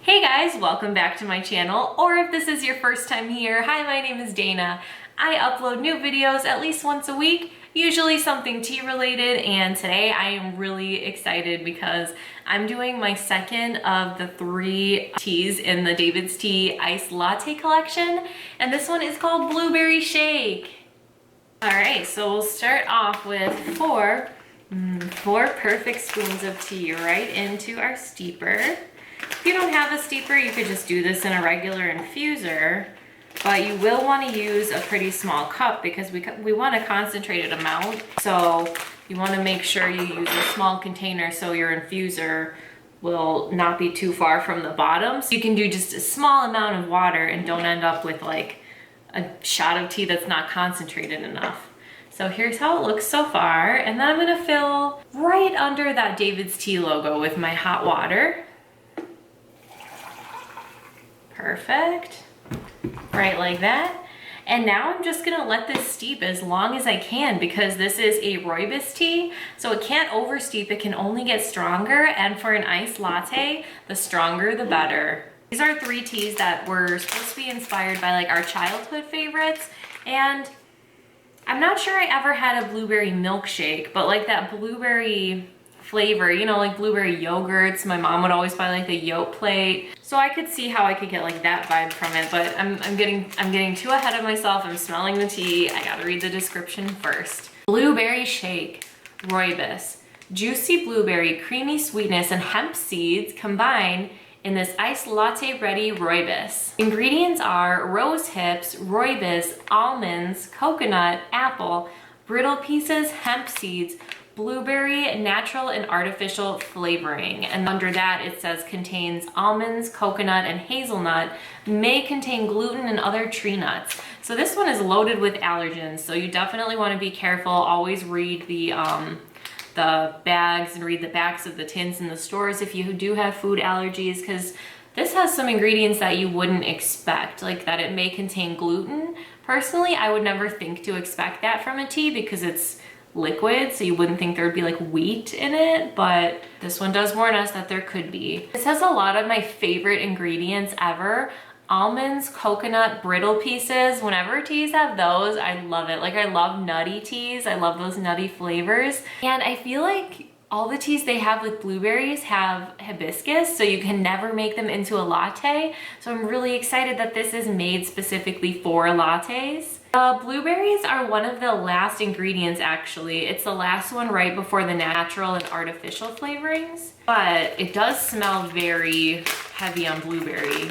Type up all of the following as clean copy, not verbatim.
Hey guys, welcome back to my channel, or if this is your first time here, hi, my name is Dana. I upload new videos at least once a week, usually something tea related, and today I am really excited because I'm doing my second of the 3 teas in the DAVIDStea iced latte collection, and this one is called Blueberry Shake. Alright, so we'll start off with four perfect spoons of tea right into our steeper. If you don't have a steeper, you could just do this in a regular infuser, but you will want to use a pretty small cup because we want a concentrated amount. So you want to make sure you use a small container so your infuser will not be too far from the bottom. So you can do just a small amount of water and don't end up with like a shot of tea that's not concentrated enough. So here's how it looks so far. And then I'm going to fill right under that DAVIDStea logo with my hot water. Perfect, right like that. And now I'm just gonna let this steep as long as I can because this is a rooibos tea, so it can't oversteep, it can only get stronger, and for an iced latte, the stronger the better. These are 3 teas that were supposed to be inspired by like our childhood favorites, and I'm not sure I ever had a blueberry milkshake, but like that blueberry flavor, you know, like blueberry yogurts. My mom would always buy like the yolk plate. So I could see how I could get like that vibe from it, but I'm getting too ahead of myself. I'm smelling the tea. I gotta read the description first. Blueberry shake, rooibos, juicy blueberry, creamy sweetness, and hemp seeds combine in this iced latte ready rooibos. Ingredients are rose hips, rooibos, almonds, coconut, apple, brittle pieces, hemp seeds, blueberry, natural and artificial flavoring. And under that it says contains almonds, coconut, and hazelnut, may contain gluten and other tree nuts. So this one is loaded with allergens, so you definitely want to be careful. Always read the bags and read the backs of the tins in the stores if you do have food allergies, because this has some ingredients that you wouldn't expect, like that it may contain gluten. Personally, I would never think to expect that from a tea because it's liquid, so you wouldn't think there would be like wheat in it, but this one does warn us that there could be. This has a lot of my favorite ingredients ever. Almonds, coconut, brittle pieces. Whenever teas have those, I love it. Like I love nutty teas. I love those nutty flavors. And I feel like all the teas they have with blueberries have hibiscus, so you can never make them into a latte. So I'm really excited that this is made specifically for lattes. Blueberries are one of the last ingredients actually. It's the last one right before the natural and artificial flavorings, but it does smell very heavy on blueberry.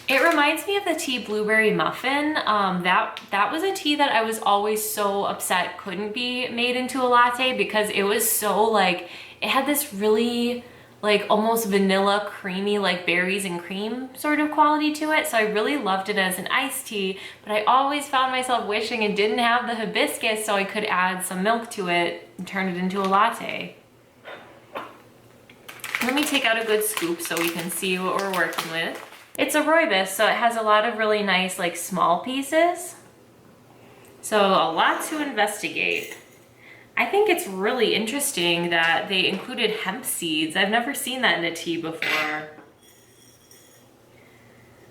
It reminds me of the tea Blueberry Muffin. That was a tea that I was always so upset couldn't be made into a latte because it was so like, it had this really like almost vanilla creamy like berries and cream sort of quality to it. So I really loved it as an iced tea, but I always found myself wishing it didn't have the hibiscus so I could add some milk to it and turn it into a latte. Let me take out a good scoop so we can see what we're working with. It's a rooibos, so it has a lot of really nice like small pieces. So a lot to investigate. I think it's really interesting that they included hemp seeds. I've never seen that in a tea before.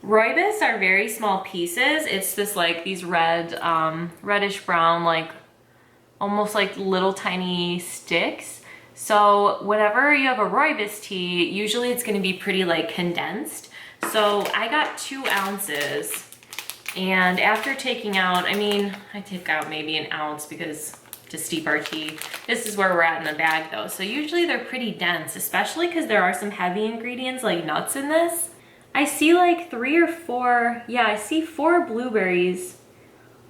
Rooibos are very small pieces. It's just like these red, reddish brown, like almost like little tiny sticks. So whenever you have a rooibos tea, usually it's going to be pretty like condensed. So I got 2 ounces, and after taking out, I take out maybe an ounce because to steep our tea. This is where we're at in the bag though. So usually they're pretty dense, especially because there are some heavy ingredients like nuts in this. I see like 3 or 4, yeah, I see 4 blueberries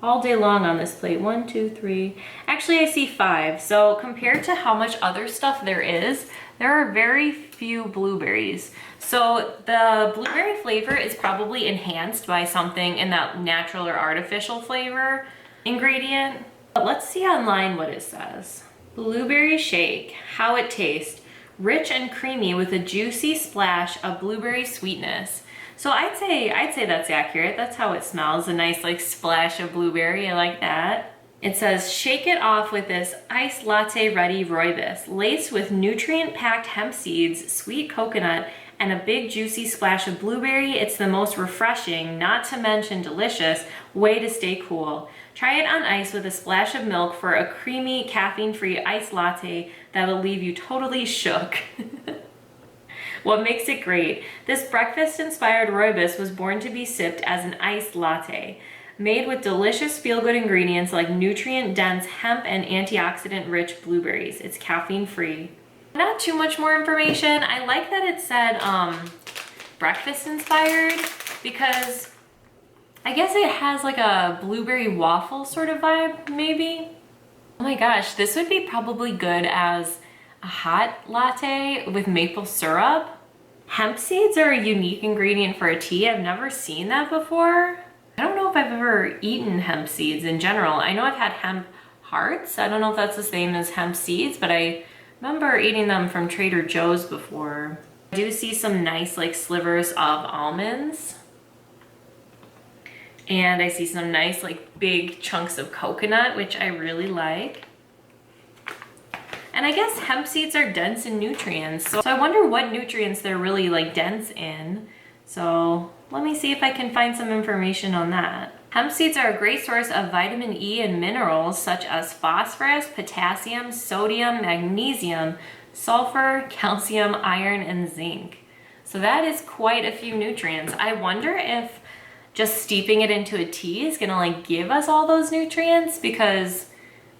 all day long on this plate. 1, 2, 3. Actually, I see 5. So compared to how much other stuff there is, there are very few blueberries. So the blueberry flavor is probably enhanced by something in that natural or artificial flavor ingredient. But let's see online what it says. Blueberry shake, how it tastes. Rich and creamy with a juicy splash of blueberry sweetness. So I'd say that's accurate. That's how it smells, a nice like splash of blueberry. I like that. It says, shake it off with this iced latte ready rooibos, laced with nutrient-packed hemp seeds, sweet coconut, and a big juicy splash of blueberry. It's the most refreshing, not to mention delicious, way to stay cool. Try it on ice with a splash of milk for a creamy, caffeine-free iced latte that'll leave you totally shook. What makes it great? This breakfast-inspired rooibos was born to be sipped as an iced latte. Made with delicious feel-good ingredients like nutrient-dense hemp and antioxidant-rich blueberries. It's caffeine-free. Not too much more information. I like that it said breakfast-inspired because I guess it has like a blueberry waffle sort of vibe, maybe. Oh my gosh, this would be probably good as a hot latte with maple syrup. Hemp seeds are a unique ingredient for a tea. I've never seen that before. I don't know if I've ever eaten hemp seeds in general. I know I've had hemp hearts. I don't know if that's the same as hemp seeds, but I remember eating them from Trader Joe's before. I do see some nice like slivers of almonds. And I see some nice like big chunks of coconut, which I really like. And I guess hemp seeds are dense in nutrients. So I wonder what nutrients they're really like dense in. So let me see if I can find some information on that. Hemp seeds are a great source of vitamin E and minerals such as phosphorus, potassium, sodium, magnesium, sulfur, calcium, iron, and zinc. So that is quite a few nutrients. I wonder if just steeping it into a tea is gonna like give us all those nutrients, because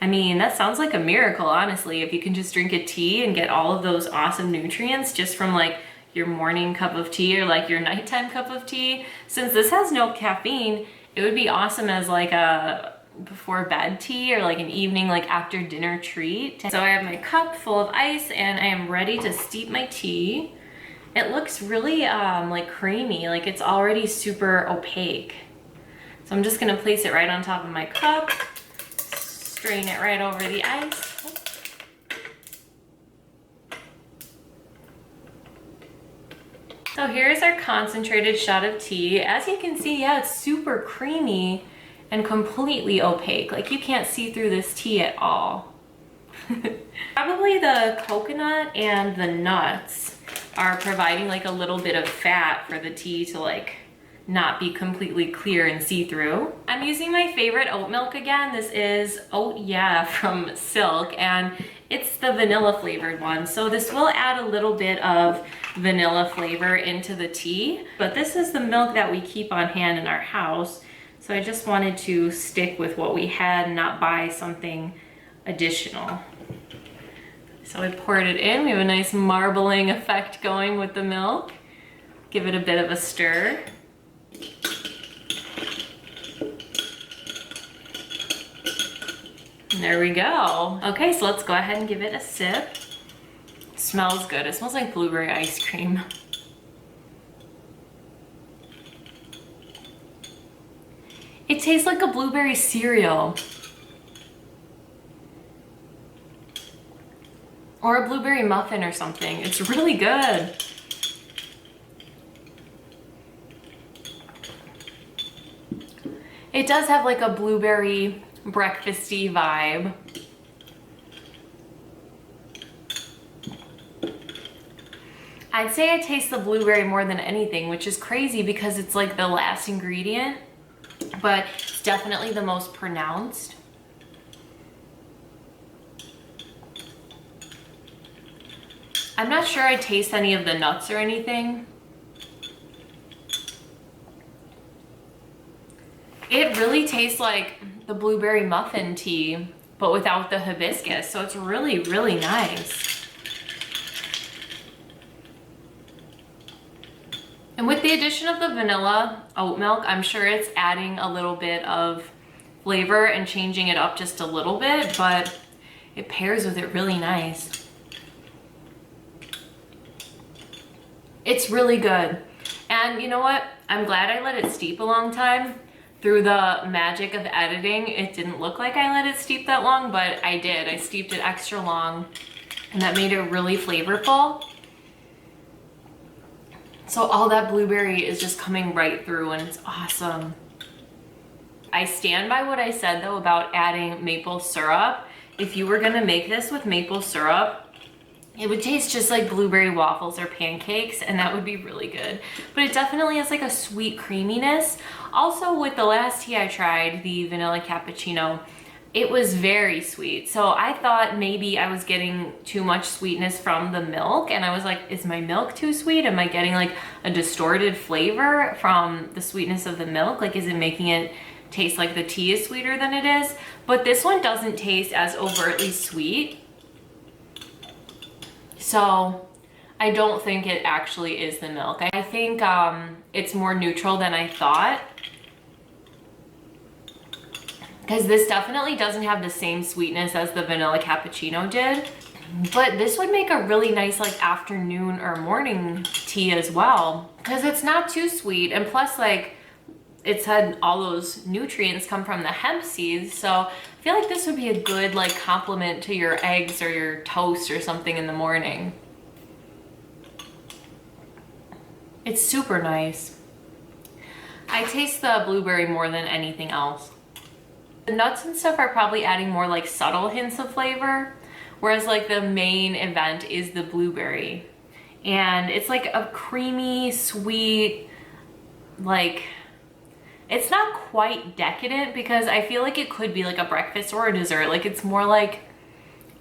I mean, that sounds like a miracle, honestly, if you can just drink a tea and get all of those awesome nutrients just from like your morning cup of tea or like your nighttime cup of tea. Since this has no caffeine, it would be awesome as like a before bed tea or like an evening like after dinner treat. So I have my cup full of ice and I am ready to steep my tea. It looks really like creamy, like it's already super opaque. So I'm just gonna place it right on top of my cup, strain it right over the ice. So here's our concentrated shot of tea. As you can see, yeah, it's super creamy and completely opaque. Like you can't see through this tea at all. Probably the coconut and the nuts are providing like a little bit of fat for the tea to like not be completely clear and see-through. I'm using my favorite oat milk again. This is Oat Yeah from Silk, and it's the vanilla flavored one. So this will add a little bit of vanilla flavor into the tea, but this is the milk that we keep on hand in our house. So I just wanted to stick with what we had and not buy something additional. So I poured it in. We have a nice marbling effect going with the milk. Give it a bit of a stir. And there we go. Okay, so let's go ahead and give it a sip. It smells good. It smells like blueberry ice cream. It tastes like a blueberry cereal. Or a blueberry muffin or something. It's really good. It does have like a blueberry breakfasty vibe. I'd say I taste the blueberry more than anything, which is crazy because it's like the last ingredient, but it's definitely the most pronounced. I'm not sure I taste any of the nuts or anything. It really tastes like the blueberry muffin tea, but without the hibiscus. So it's really, really nice. And with the addition of the vanilla oat milk, I'm sure it's adding a little bit of flavor and changing it up just a little bit, but it pairs with it really nice. It's really good. And you know what? I'm glad I let it steep a long time. Through the magic of editing, it didn't look like I let it steep that long, but I did. I steeped it extra long, and that made it really flavorful. So all that blueberry is just coming right through, and it's awesome. I stand by what I said though about adding maple syrup. If you were gonna make this with maple syrup, it would taste just like blueberry waffles or pancakes, and that would be really good. But it definitely has like a sweet creaminess. Also with the last tea I tried, the vanilla cappuccino, it was very sweet. So I thought maybe I was getting too much sweetness from the milk, and I was like, is my milk too sweet? Am I getting like a distorted flavor from the sweetness of the milk? Like, is it making it taste like the tea is sweeter than it is? But this one doesn't taste as overtly sweet. So I don't think it actually is the milk. I think it's more neutral than I thought, because this definitely doesn't have the same sweetness as the vanilla cappuccino did. But this would make a really nice like afternoon or morning tea as well, because it's not too sweet, and plus like it's had all those nutrients come from the hemp seeds. So I feel like this would be a good like complement to your eggs or your toast or something in the morning. It's super nice. I taste the blueberry more than anything else. The nuts and stuff are probably adding more like subtle hints of flavor, whereas like the main event is the blueberry. And it's like a creamy, sweet, like, it's not quite decadent, because I feel like it could be like a breakfast or a dessert. Like it's more like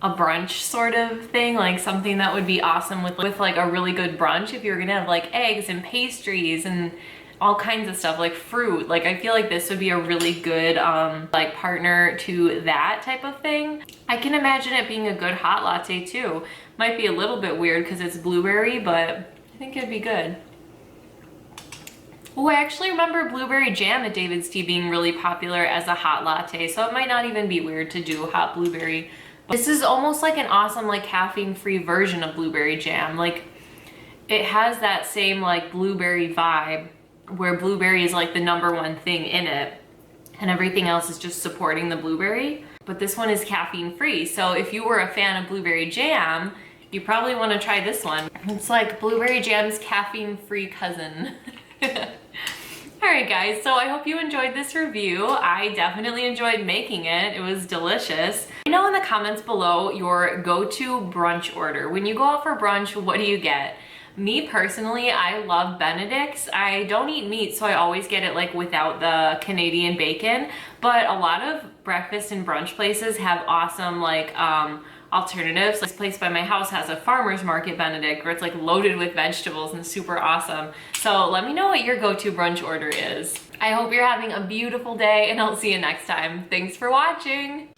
a brunch sort of thing, like something that would be awesome with like a really good brunch if you're gonna have like eggs and pastries and all kinds of stuff, like fruit. Like I feel like this would be a really good like partner to that type of thing. I can imagine it being a good hot latte too. Might be a little bit weird because it's blueberry, but I think it'd be good. Oh, I actually remember blueberry jam at DAVIDStea being really popular as a hot latte, so it might not even be weird to do hot blueberry. But this is almost like an awesome like caffeine-free version of blueberry jam. Like it has that same like blueberry vibe, where blueberry is like the #1 thing in it and everything else is just supporting the blueberry. But this one is caffeine free. So if you were a fan of blueberry jam, you probably want to try this one. It's like blueberry jam's caffeine free cousin. Alright guys, so I hope you enjoyed this review. I definitely enjoyed making it. It was delicious. Let me know in the comments below your go-to brunch order. When you go out for brunch, what do you get? Me personally, I love Benedict's. I don't eat meat, so I always get it like without the Canadian bacon, but a lot of breakfast and brunch places have awesome like alternatives. This place by my house has a farmer's market Benedict where it's like loaded with vegetables and super awesome. So let me know what your go-to brunch order is. I hope you're having a beautiful day, and I'll see you next time. Thanks for watching.